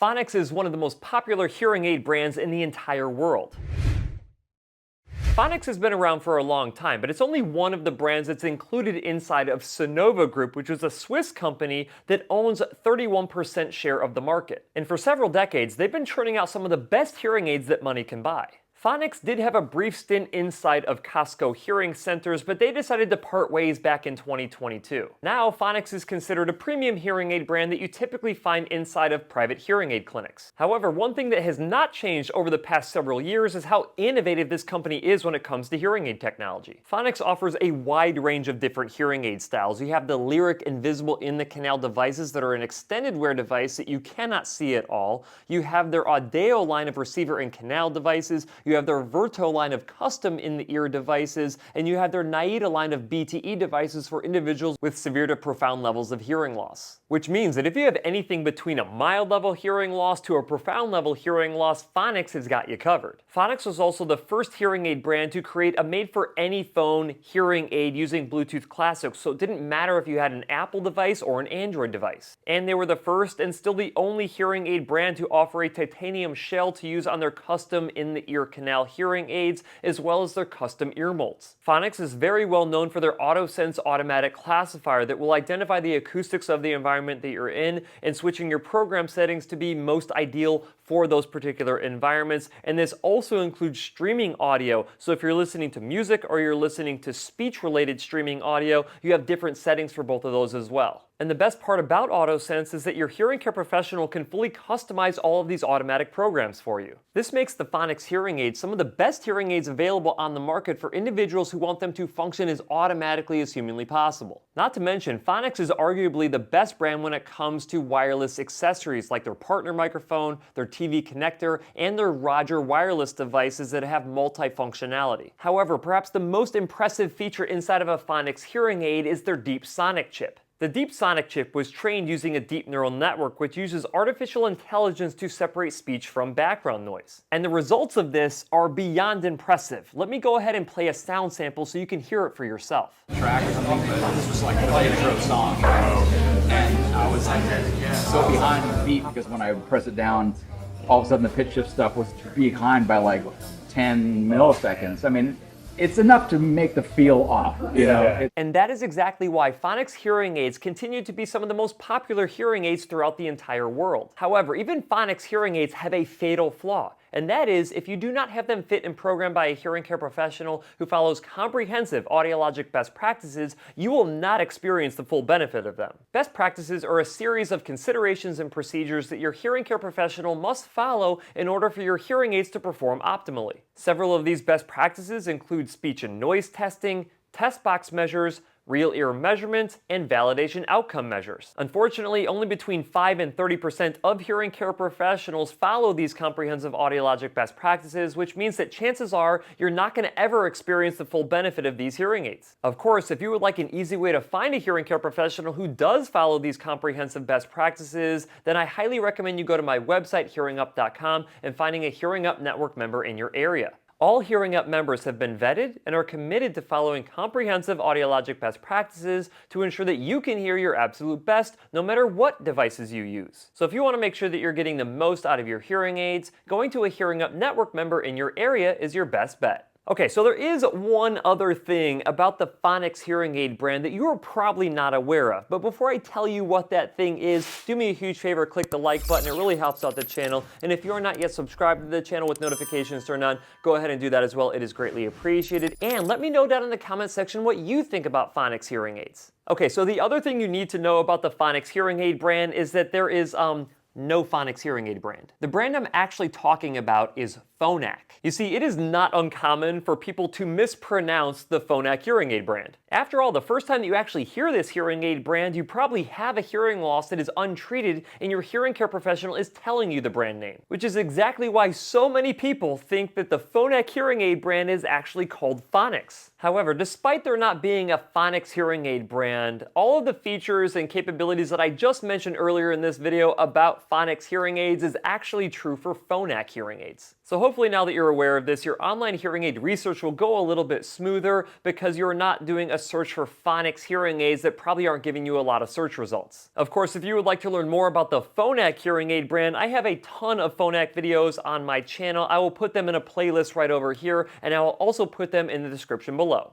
Phonix is one of the most popular hearing aid brands in the entire world. Phonix has been around for a long time, but it's only one of the brands that's included inside of Sonova Group, which is a Swiss company that owns 31% share of the market. And for several decades, they've been churning out some of the best hearing aids that money can buy. Phonix did have a brief stint inside of Costco hearing centers, but they decided to part ways back in 2022. Now, Phonix is considered a premium hearing aid brand that you typically find inside of private hearing aid clinics. However, one thing that has not changed over the past several years is how innovative this company is when it comes to hearing aid technology. Phonix offers a wide range of different hearing aid styles. You have the Lyric Invisible in the canal devices that are an extended wear device that you cannot see at all. You have their Audeo line of receiver and canal devices. You have their Virto line of custom in-the-ear devices, and you have their Naida line of BTE devices for individuals with severe to profound levels of hearing loss. Which means that if you have anything between a mild level hearing loss to a profound level hearing loss, Phonix has got you covered. Phonix was also the first hearing aid brand to create a made-for-any-phone hearing aid using Bluetooth Classic, so it didn't matter if you had an Apple device or an Android device. And they were the first and still the only hearing aid brand to offer a titanium shell to use on their custom in-the-ear canal hearing aids, as well as their custom ear molds. Phonix is very well known for their Autosense automatic classifier that will identify the acoustics of the environment that you're in and switching your program settings to be most ideal for those particular environments. And this also includes streaming audio. So if you're listening to music or you're listening to speech-related streaming audio, you have different settings for both of those as well. And the best part about Autosense is that your hearing care professional can fully customize all of these automatic programs for you. This makes the Phonix hearing aids some of the best hearing aids available on the market for individuals who want them to function as automatically as humanly possible. Not to mention, Phonix is arguably the best brand when it comes to wireless accessories like their partner microphone, their TV connector, and their Roger wireless devices that have multifunctionality. However, perhaps the most impressive feature inside of a Phonix hearing aid is their Deep Sonic chip. The Deep Sonic chip was trained using a deep neural network which uses artificial intelligence to separate speech from background noise. And the results of this are beyond impressive. Let me go ahead and play a sound sample so you can hear it for yourself. Track or something, but this was like the intro song. And I was like so behind the beat because when I would press it down, all of a sudden the pitch shift stuff was behind by like 10 milliseconds. I mean, it's enough to make the feel off, you know? And that is exactly why Phonix hearing aids continue to be some of the most popular hearing aids throughout the entire world. However, even Phonix hearing aids have a fatal flaw. And that is, if you do not have them fit and programmed by a hearing care professional who follows comprehensive audiologic best practices, you will not experience the full benefit of them. Best practices are a series of considerations and procedures that your hearing care professional must follow in order for your hearing aids to perform optimally. Several of these best practices include speech and noise testing, test box measures, real ear measurements, and validation outcome measures. Unfortunately, only between 5 and 30% of hearing care professionals follow these comprehensive audiologic best practices, which means that chances are you're not going to ever experience the full benefit of these hearing aids. Of course, if you would like an easy way to find a hearing care professional who does follow these comprehensive best practices, then I highly recommend you go to my website, hearingup.com, and finding a Hearing Up Network member in your area. All Hearing Up members have been vetted and are committed to following comprehensive audiologic best practices to ensure that you can hear your absolute best no matter what devices you use. So if you want to make sure that you're getting the most out of your hearing aids, going to a Hearing Up Network member in your area is your best bet. Okay, so there is one other thing about the Phonix hearing aid brand that you are probably not aware of. But before I tell you what that thing is, do me a huge favor, click the like button. It really helps out the channel. And if you're not yet subscribed to the channel with notifications turned on, go ahead and do that as well. It is greatly appreciated. And let me know down in the comment section what you think about Phonix hearing aids. Okay, so the other thing you need to know about the Phonix hearing aid brand is that there is no Phonix hearing aid brand. The brand I'm actually talking about is Phonak. You see, it is not uncommon for people to mispronounce the Phonak hearing aid brand. After all, the first time that you actually hear this hearing aid brand, you probably have a hearing loss that is untreated and your hearing care professional is telling you the brand name, which is exactly why so many people think that the Phonak hearing aid brand is actually called Phonix. However, despite there not being a Phonix hearing aid brand, all of the features and capabilities that I just mentioned earlier in this video about about Phonix hearing aids is actually true for Phonak hearing aids. So hopefully now that you're aware of this, your online hearing aid research will go a little bit smoother because you're not doing a search for Phonix hearing aids that probably aren't giving you a lot of search results. Of course, if you would like to learn more about the Phonak hearing aid brand, I have a ton of Phonak videos on my channel. I will put them in a playlist right over here, and I will also put them in the description below.